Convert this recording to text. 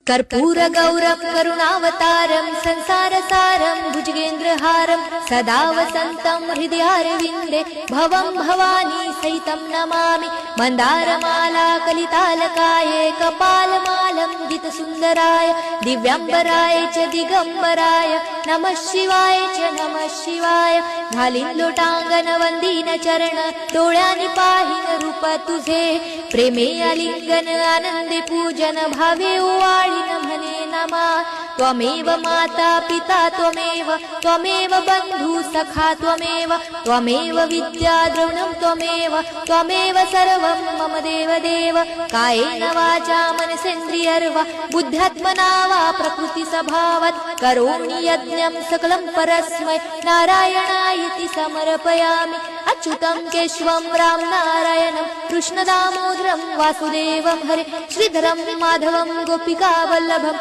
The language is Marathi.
कर्पूरगौरं करुणावतारं संसारसारं भुजगेन्द्रहारं सदा वसन्तं हृदयारविन्दे भवं भवानी सहितं नमामि। मन्दारमाला कलितालकाये कपालमालं गीतसुन्दराय दिव्याम्बराय च दिगम्बराय नमः शिवाय च नमः शिवाय। घालीन लोटांगण वंदीन चरण डोळ्यांनी पाहीन रूप तुझे प्रेमे आलिंगन आनंदे पूजन भावे ओवाळीन म्हणे नमा। त्वमेव माता पिता त्वमेव बंधु सखा त्वमेव विद्या द्रविणं त्वमेव सर्वं मम देव कायेन वाचा मनसेन्द्रियर्वा बुद्ध्यात्मना वा प्रकृति स्वभावात् करोमि यज्ञं सकलं परस्मै नारायणायति समर्पयामि। अच्युतं केशवं राम नारायणं कृष्णदामोदरं वासुदेवं हरे श्रीधरं माधवं गोपिका वल्लभं